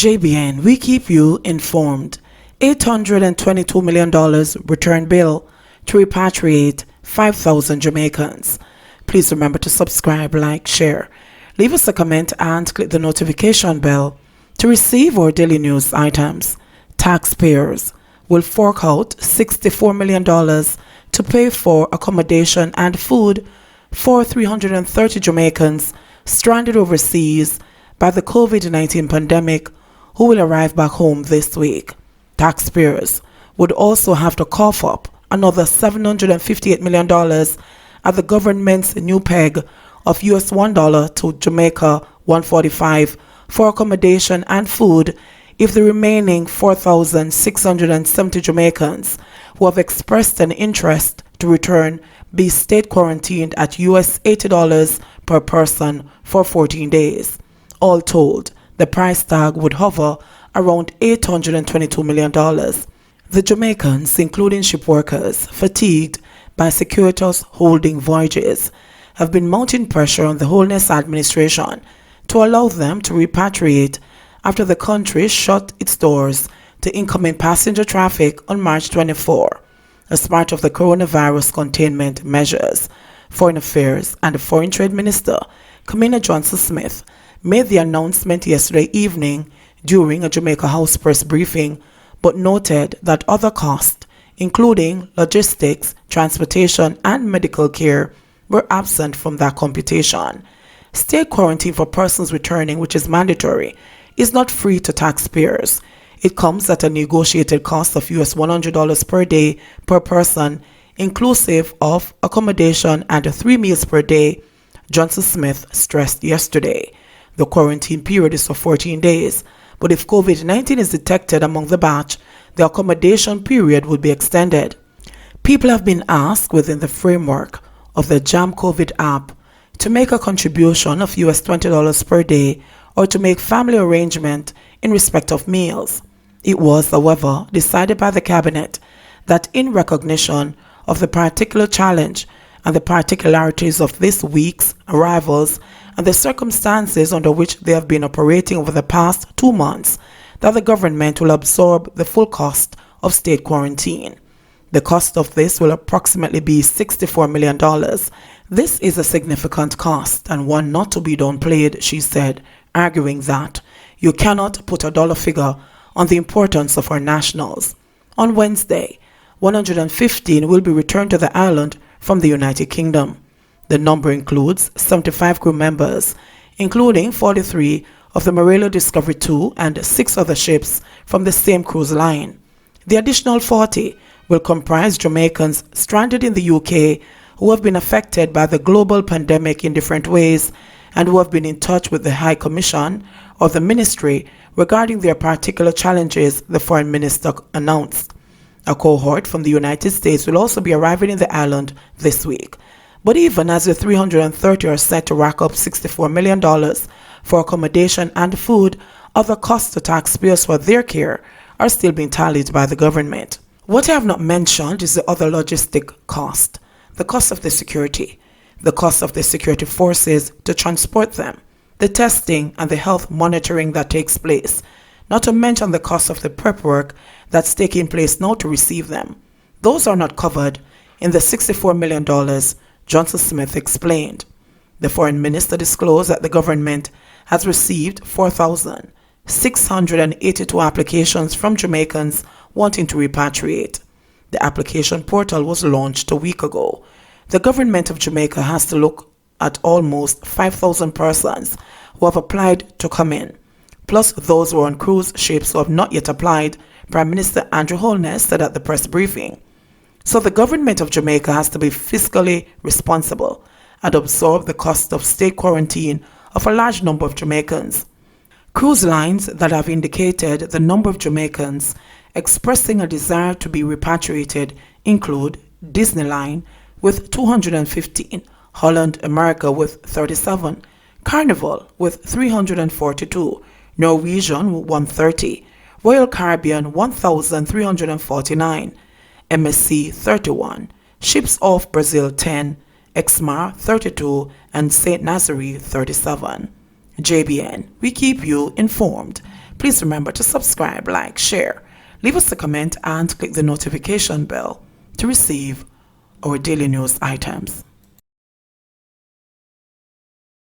JBN, we keep you informed. $822 million return bill to repatriate 5,000 Jamaicans. Please remember to subscribe, like, share. Leave us a comment and click the notification bell to receive our daily news items. Taxpayers will fork out $64 million to pay for accommodation and food for 330 Jamaicans stranded overseas by the COVID-19 pandemic who will arrive back home this week. Taxpayers would also have to cough up another $758 million at the government's new peg of US $1 to Jamaica $1.45 for accommodation and food if the remaining 4,670 Jamaicans who have expressed an interest to return be state quarantined at US $80 per person for 14 days. All told, the price tag would hover around $822 million. The Jamaicans, including ship workers, fatigued by circuitous holding voyages, have been mounting pressure on the Holness administration to allow them to repatriate after the country shut its doors to incoming passenger traffic on March 24 as part of the coronavirus containment measures. Foreign Affairs and Foreign Trade Minister Kamina Johnson-Smith made the announcement yesterday evening during a Jamaica House press briefing, but noted that other costs, including logistics, transportation, and medical care, were absent from that computation. State quarantine for persons returning, which is mandatory, is not free to taxpayers. It comes at a negotiated cost of US $100 per day per person, inclusive of accommodation and 3 meals per day, Johnson-Smith stressed yesterday. The quarantine period is for 14 days, but if COVID-19 is detected among the batch, the accommodation period would be extended. People have been asked within the framework of the Jam COVID app to make a contribution of US $20 per day or to make family arrangement in respect of meals. It was, however, decided by the Cabinet that in recognition of the particular challenge and the particularities of this week's arrivals and the circumstances under which they have been operating over the past 2 months, that the government will absorb the full cost of state quarantine. The cost of this will approximately be $64 million. This is a significant cost and one not to be downplayed, she said, arguing that you cannot put a dollar figure on the importance of our nationals. On Wednesday, 115 will be returned to the island from the United Kingdom. The number includes 75 crew members, including 43 of the Morello Discovery 2 and 6 other ships from the same cruise line. The additional 40 will comprise Jamaicans stranded in the UK who have been affected by the global pandemic in different ways and who have been in touch with the High Commission or the Ministry regarding their particular challenges, the Foreign Minister announced. A cohort from the United States will also be arriving in the island this week. But even as the 330 are set to rack up $64 million for accommodation and food, other costs to taxpayers for their care are still being tallied by the government. What I have not mentioned is the other logistic cost, the cost of the security, the cost of the security forces to transport them, the testing and the health monitoring that takes place, not to mention the cost of the prep work that's taking place now to receive them. Those are not covered in the $64 million, Johnson-Smith explained. The foreign minister disclosed that the government has received 4,682 applications from Jamaicans wanting to repatriate. The application portal was launched a week ago. The government of Jamaica has to look at almost 5,000 persons who have applied to come in, plus those who are on cruise ships who have not yet applied, Prime Minister Andrew Holness said at the press briefing. So the government of Jamaica has to be fiscally responsible and absorb the cost of state quarantine of a large number of Jamaicans. Cruise lines that have indicated the number of Jamaicans expressing a desire to be repatriated include Disneyline with 215, Holland America with 37, Carnival with 342, Norwegian with 130, Royal Caribbean 1,349, MSC 31, Ships off Brazil 10, Exmar 32, and St. Nazareth 37. JBN, we keep you informed. Please remember to subscribe, like, share, leave us a comment, and click the notification bell to receive our daily news items.